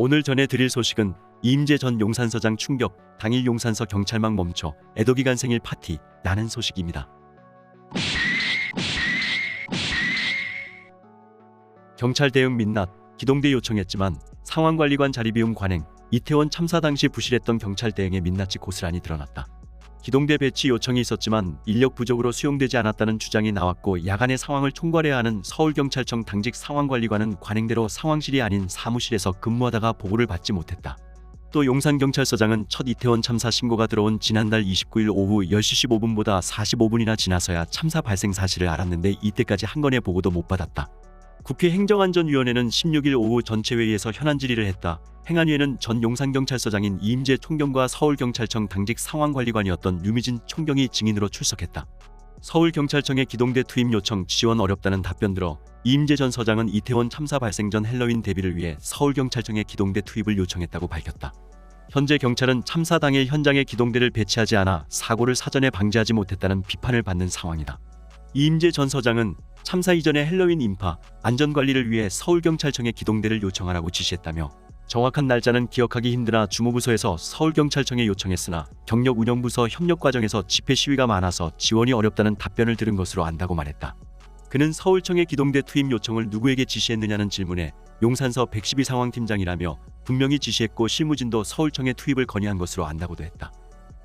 오늘 전해드릴 소식은 이임재 전 용산서장 충격, 당일 용산서 경찰망 멈춰 애도기간 생일 파티, 라는 소식입니다. 경찰 대응 민낯, 기동대 요청했지만 상황관리관 자리 비움 관행, 이태원 참사 당시 부실했던 경찰 대응의 민낯이 고스란히 드러났다. 기동대 배치 요청이 있었지만 인력 부족으로 수용되지 않았다는 주장이 나왔고, 야간에 상황을 총괄해야 하는 서울경찰청 당직 상황관리관은 관행대로 상황실이 아닌 사무실에서 근무하다가 보고를 받지 못했다. 또 용산경찰서장은 첫 이태원 참사 신고가 들어온 지난달 29일 오후 10시 15분보다 45분이나 지나서야 참사 발생 사실을 알았는데 이때까지 한 건의 보고도 못 받았다. 국회 행정안전위원회는 16일 오후 전체회의에서 현안 질의를 했다. 행안위에는 전 용산경찰서장인 이임재 총경과 서울경찰청 당직 상황관리관이었던 류미진 총경이 증인으로 출석했다. 서울경찰청의 기동대 투입 요청 지원 어렵다는 답변 들어 이임재 전 서장은 이태원 참사 발생 전 헬로윈 대비를 위해 서울경찰청의 기동대 투입을 요청했다고 밝혔다. 현재 경찰은 참사 당일 현장에 기동대를 배치하지 않아 사고를 사전에 방지하지 못했다는 비판을 받는 상황이다. 이임재 전 서장은 참사 이전에 헬로윈 인파 안전관리를 위해 서울경찰청에 기동대를 요청하라고 지시했다며, 정확한 날짜는 기억하기 힘드나 주무부서에서 서울경찰청에 요청했으나 경력운영부서 협력 과정에서 집회 시위가 많아서 지원이 어렵다는 답변을 들은 것으로 안다고 말했다. 그는 서울청의 기동대 투입 요청을 누구에게 지시했느냐는 질문에 용산서 112 상황팀장이라며 분명히 지시했고 실무진도 서울청에 투입을 건의한 것으로 안다고도 했다.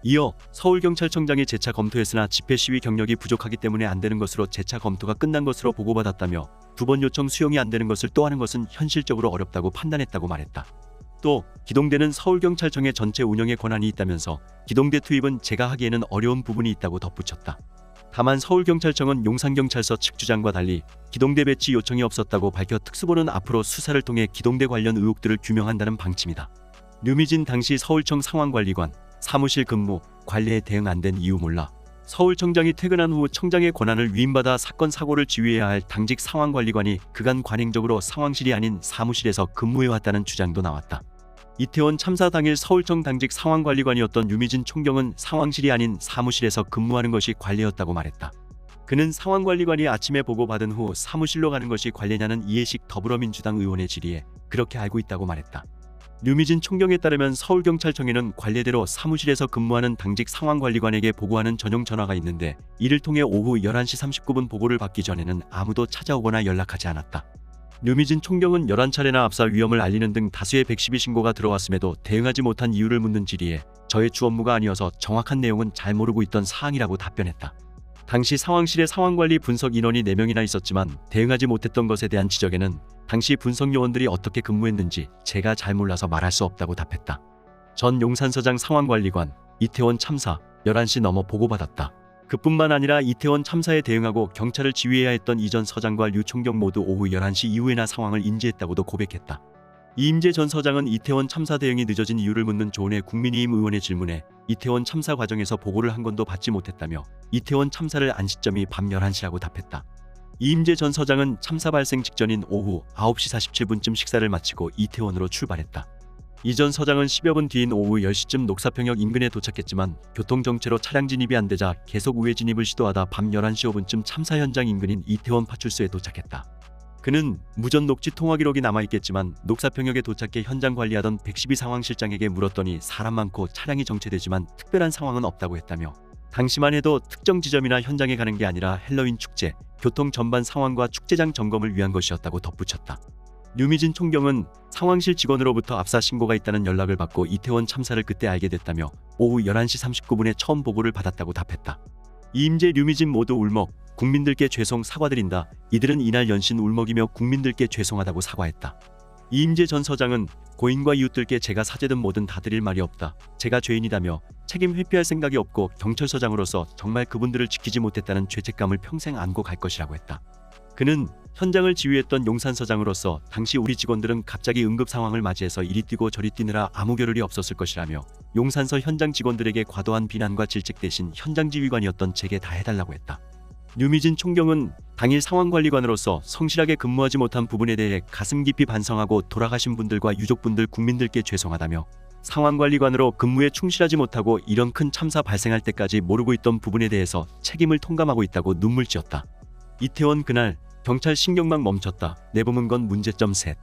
이어 서울경찰청장이 재차 검토했으나 집회 시위 경력이 부족하기 때문에 안 되는 것으로 재차 검토가 끝난 것으로 보고받았다며, 두 번 요청 수용이 안 되는 것을 또 하는 것은 현실적으로 어렵다고 판단했다고 말했다. 또 기동대는 서울경찰청의 전체 운영에 권한이 있다면서 기동대 투입은 제가 하기에는 어려운 부분이 있다고 덧붙였다. 다만 서울경찰청은 용산경찰서 측 주장과 달리 기동대 배치 요청이 없었다고 밝혀 특수본은 앞으로 수사를 통해 기동대 관련 의혹들을 규명한다는 방침이다. 류미진 당시 서울청 상황관리관 사무실 근무 관리에 대응 안 된 이유 몰라. 서울청장이 퇴근한 후 청장의 권한을 위임받아 사건 사고를 지휘해야 할 당직 상황관리관이 그간 관행적으로 상황실이 아닌 사무실에서 근무해왔다는 주장도 나왔다. 이태원 참사 당일 서울청 당직 상황관리관이었던 류미진 총경은 상황실이 아닌 사무실에서 근무하는 것이 관례였다고 말했다. 그는 상황관리관이 아침에 보고받은 후 사무실로 가는 것이 관례냐는 이해식 더불어민주당 의원의 질의에 그렇게 알고 있다고 말했다. 류미진 총경에 따르면 서울경찰청에는 관례대로 사무실에서 근무하는 당직 상황관리관에게 보고하는 전용 전화가 있는데, 이를 통해 오후 11시 39분 보고를 받기 전에는 아무도 찾아오거나 연락하지 않았다. 류미진 총경은 11차례나 압사 위험을 알리는 등 다수의 112 신고가 들어왔음에도 대응하지 못한 이유를 묻는 질의에 저의 주 업무가 아니어서 정확한 내용은 잘 모르고 있던 사항이라고 답변했다. 당시 상황실에 상황관리 분석 인원이 4명이나 있었지만 대응하지 못했던 것에 대한 지적에는 당시 분석 요원들이 어떻게 근무했는지 제가 잘 몰라서 말할 수 없다고 답했다. 전 용산서장 상황관리관, 이태원 참사 11시 넘어 보고받았다. 그뿐만 아니라 이태원 참사에 대응하고 경찰을 지휘해야 했던 이전 서장과 류 총경 모두 오후 11시 이후에나 상황을 인지했다고도 고백했다. 이임재 전 서장은 이태원 참사 대응이 늦어진 이유를 묻는 조은혜 국민의힘 의원의 질문에 이태원 참사 과정에서 보고를 한 건도 받지 못했다며 이태원 참사를 안 시점이 밤 11시라고 답했다. 이임재 전 서장은 참사 발생 직전인 오후 9시 47분쯤 식사를 마치고 이태원으로 출발했다. 이 전 서장은 10여 분 뒤인 오후 10시쯤 녹사평역 인근에 도착했지만 교통정체로 차량 진입이 안 되자 계속 우회 진입을 시도하다 밤 11시 5분쯤 참사 현장 인근인 이태원 파출소에 도착했다. 그는 무전 녹취 통화 기록이 남아있겠지만 녹사평역에 도착해 현장 관리하던 112 상황실장에게 물었더니 사람 많고 차량이 정체되지만 특별한 상황은 없다고 했다며, 당시만 해도 특정 지점이나 현장에 가는 게 아니라 헬로윈 축제, 교통 전반 상황과 축제장 점검을 위한 것이었다고 덧붙였다. 류미진 총경은 상황실 직원으로부터 압사 신고가 있다는 연락을 받고 이태원 참사를 그때 알게 됐다며 오후 11시 39분에 처음 보고를 받았다고 답했다. 이임재 류미진 모두 울먹, 국민들께 죄송 사과드린다. 이들은 이날 연신 울먹이며 국민들께 죄송하다고 사과했다. 이임재 전 서장은 고인과 이웃들께 제가 사죄든 뭐든 다 드릴 말이 없다. 제가 죄인이다며 책임 회피할 생각이 없고 경찰서장으로서 정말 그분들을 지키지 못했다는 죄책감을 평생 안고 갈 것이라고 했다. 그는 현장을 지휘했던 용산서장으로서 당시 우리 직원들은 갑자기 응급 상황을 맞이해서 이리 뛰고 저리 뛰느라 아무 겨를이 없었을 것이라며 용산서 현장 직원들에게 과도한 비난과 질책 대신 현장 지휘관이었던 제게 다 해달라고 했다. 류미진 총경은 당일 상황관리관으로서 성실하게 근무하지 못한 부분에 대해 가슴 깊이 반성하고 돌아가신 분들과 유족분들 국민들께 죄송하다며, 상황관리관으로 근무에 충실하지 못하고 이런 큰 참사 발생할 때까지 모르고 있던 부분에 대해서 책임을 통감하고 있다고 눈물지었다. 이태원 그날 경찰 신경망 멈췄다. 내보문 건 문제점 셋.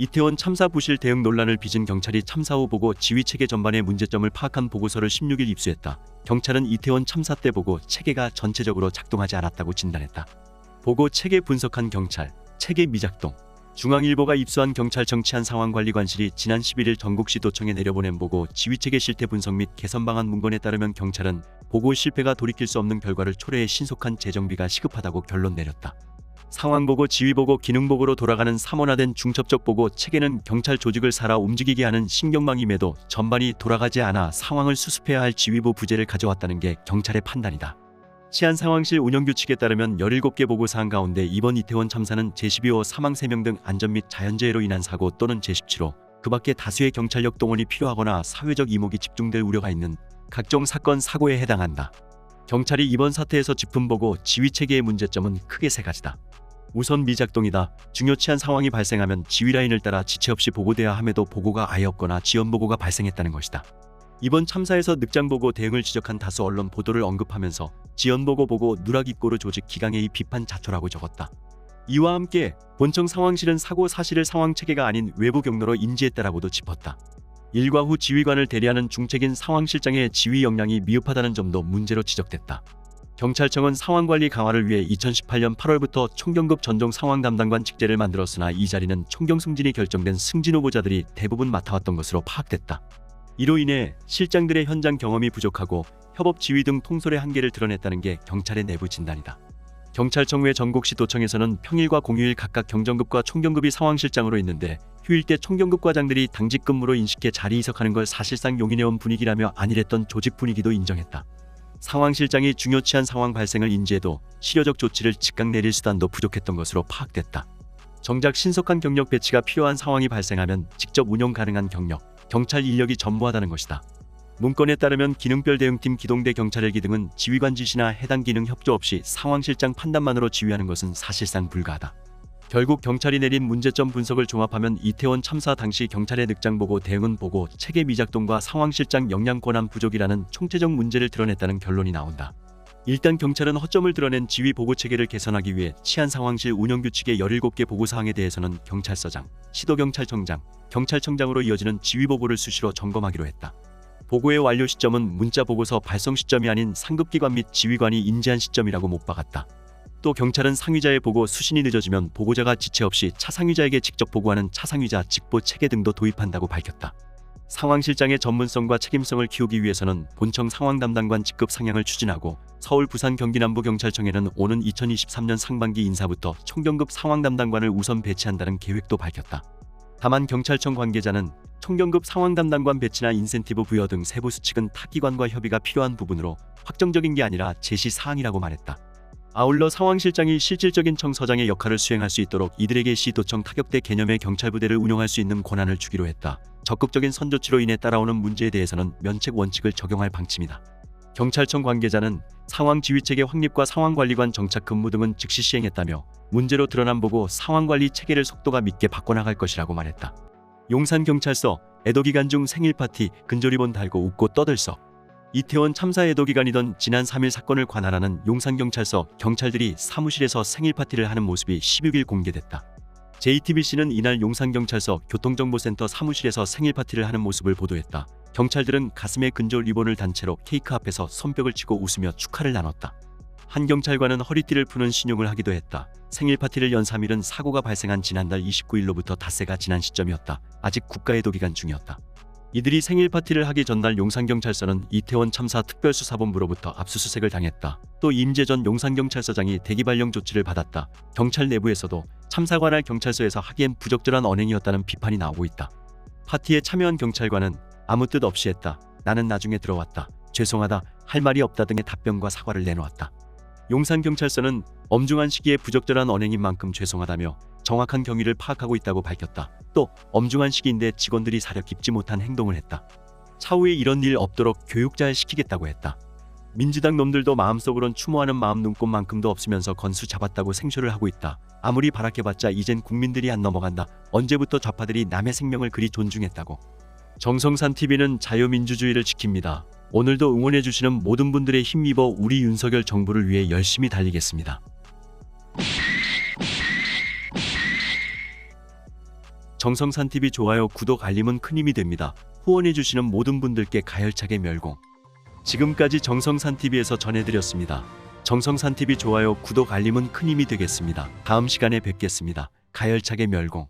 이태원 참사 부실 대응 논란을 빚은 경찰이 참사 후 보고 지휘 체계 전반의 문제점을 파악한 보고서를 16일 입수했다. 경찰은 이태원 참사 때 보고 체계가 전체적으로 작동하지 않았다고 진단했다. 보고 체계 분석한 경찰, 체계 미작동. 중앙일보가 입수한 경찰청 치안상황관리관실이 지난 11일 전국시 도청에 내려보낸 보고 지휘체계 실태 분석 및 개선 방안 문건에 따르면 경찰은 보고 실패가 돌이킬 수 없는 결과를 초래해 신속한 재정비가 시급하다고 결론 내렸다. 상황보고, 지휘보고, 기능보고로 돌아가는 삼원화된 중첩적 보고 체계는 경찰 조직을 살아 움직이게 하는 신경망임에도 전반이 돌아가지 않아 상황을 수습해야 할 지휘부 부재를 가져왔다는 게 경찰의 판단이다. 치안상황실 운영규칙에 따르면 17개 보고사항 가운데 이번 이태원 참사는 제12호 사망 3명 등 안전 및 자연재해로 인한 사고 또는 제17호 그 밖에 다수의 경찰력 동원이 필요하거나 사회적 이목이 집중될 우려가 있는 각종 사건 사고에 해당한다. 경찰이 이번 사태에서 짚은보고 지휘체계의 문제점은 크게 세 가지다. 우선 미작동이다. 중요 치안 상황이 발생하면 지휘라인을 따라 지체 없이 보고돼야 함에도 보고가 아예 없거나 지연보고가 발생했다는 것이다. 이번 참사에서 늑장보고 대응을 지적한 다수 언론 보도를 언급하면서 지연보고 보고 누락입고르 조직 기강회의 비판 자초라고 적었다. 이와 함께 본청 상황실은 사고 사실을 상황체계가 아닌 외부 경로로 인지했다라고도 짚었다. 일과 후 지휘관을 대리하는 중책인 상황실장의 지휘 역량이 미흡하다는 점도 문제로 지적됐다. 경찰청은 상황관리 강화를 위해 2018년 8월부터 총경급 전종 상황담당관 직제를 만들었으나 이 자리는 총경 승진이 결정된 승진 후보자들이 대부분 맡아왔던 것으로 파악됐다. 이로 인해 실장들의 현장 경험이 부족하고 협업 지휘 등 통솔의 한계를 드러냈다는 게 경찰의 내부 진단이다. 경찰청 외 전국시 도청에서는 평일과 공휴일 각각 경정급과 총경급이 상황실장으로 있는데 휴일 때 총경급과장들이 당직 근무로 인식해 자리 이석하는 걸 사실상 용인해온 분위기라며 안일했던 조직 분위기도 인정했다. 상황실장이 중요 치안 상황 발생을 인지해도 실효적 조치를 즉각 내릴 수단도 부족했던 것으로 파악됐다. 정작 신속한 경력 배치가 필요한 상황이 발생하면 직접 운영 가능한 경력, 경찰 인력이 전무하다는 것이다. 문건에 따르면 기능별 대응팀 기동대 경찰헬기 등은 지휘관 지시나 해당 기능 협조 없이 상황실장 판단만으로 지휘하는 것은 사실상 불가하다. 결국 경찰이 내린 문제점 분석을 종합하면 이태원 참사 당시 경찰의 늑장보고 대응은 보고 체계 미작동과 상황실장 역량 권한 부족이라는 총체적 문제를 드러냈다는 결론이 나온다. 일단 경찰은 허점을 드러낸 지휘 보고 체계를 개선하기 위해 치안상황실 운영규칙의 17개 보고사항에 대해서는 경찰서장, 시도경찰청장, 경찰청장으로 이어지는 지휘보고를 수시로 점검하기로 했다. 보고의 완료 시점은 문자 보고서 발송 시점이 아닌 상급기관 및 지휘관이 인지한 시점이라고 못 박았다. 또 경찰은 상위자의 보고 수신이 늦어지면 보고자가 지체 없이 차상위자에게 직접 보고하는 차상위자 직보 체계 등도 도입한다고 밝혔다. 상황실장의 전문성과 책임성을 키우기 위해서는 본청 상황담당관 직급 상향을 추진하고 서울, 부산, 경기 남부경찰청에는 오는 2023년 상반기 인사부터 총경급 상황담당관을 우선 배치한다는 계획도 밝혔다. 다만 경찰청 관계자는 총경급 상황담당관 배치나 인센티브 부여 등 세부 수칙은 타 기관과 협의가 필요한 부분으로 확정적인 게 아니라 제시사항이라고 말했다. 아울러 상황실장이 실질적인 청서장의 역할을 수행할 수 있도록 이들에게 시도청 타격대 개념의 경찰부대를 운영할 수 있는 권한을 주기로 했다. 적극적인 선조치로 인해 따라오는 문제에 대해서는 면책 원칙을 적용할 방침이다. 경찰청 관계자는 상황지휘체계 확립과 상황관리관 정착 근무 등은 즉시 시행했다며 문제로 드러난 보고 상황관리 체계를 속도가 밉게 바꿔나갈 것이라고 말했다. 용산경찰서 애도기간 중 생일 파티 근조리본 달고 웃고 떠들썩. 이태원 참사 애도기간이던 지난 3일 사건을 관할하는 용산경찰서 경찰들이 사무실에서 생일 파티를 하는 모습이 16일 공개됐다. JTBC는 이날 용산경찰서 교통정보센터 사무실에서 생일 파티를 하는 모습을 보도했다. 경찰들은 가슴에 근조 리본을 단 채로 케이크 앞에서 손뼉을 치고 웃으며 축하를 나눴다. 한 경찰관은 허리띠를 푸는 신용을 하기도 했다. 생일 파티를 연 3일은 사고가 발생한 지난달 29일로부터 닷새가 지난 시점이었다. 아직 국가애도기간 중이었다. 이들이 생일 파티를 하기 전날 용산경찰서는 이태원 참사 특별수사본부로부터 압수수색을 당했다. 또 임재전 용산경찰서장이 대기발령 조치를 받았다. 경찰 내부에서도 참사 관할 경찰서에서 하기엔 부적절한 언행이었다는 비판이 나오고 있다. 파티에 참여한 경찰관은 아무 뜻 없이 했다. 나는 나중에 들어왔다. 죄송하다. 할 말이 없다 등의 답변과 사과를 내놓았다. 용산경찰서는 엄중한 시기에 부적절한 언행인 만큼 죄송하다며 정확한 경위를 파악하고 있다고 밝혔다. 또 엄중한 시기인데 직원들이 사려 깊지 못한 행동을 했다. 차후에 이런 일 없도록 교육 잘 시키겠다고 했다. 민주당 놈들도 마음속으론 추모하는 마음 눈꼽만큼도 없으면서 건수 잡았다고 생쇼를 하고 있다. 아무리 바라해봤자 이젠 국민들이 안 넘어간다. 언제부터 좌파들이 남의 생명을 그리 존중했다고. 정성산TV는 자유민주주의를 지킵니다. 오늘도 응원해주시는 모든 분들의 힘입어 우리 윤석열 정부를 위해 열심히 달리겠습니다. 정성산TV 좋아요, 구독, 알림은 큰 힘이 됩니다. 후원해주시는 모든 분들께 가열차게 멸공. 지금까지 정성산TV에서 전해드렸습니다. 정성산TV 좋아요, 구독, 알림은 큰 힘이 되겠습니다. 다음 시간에 뵙겠습니다. 가열차게 멸공.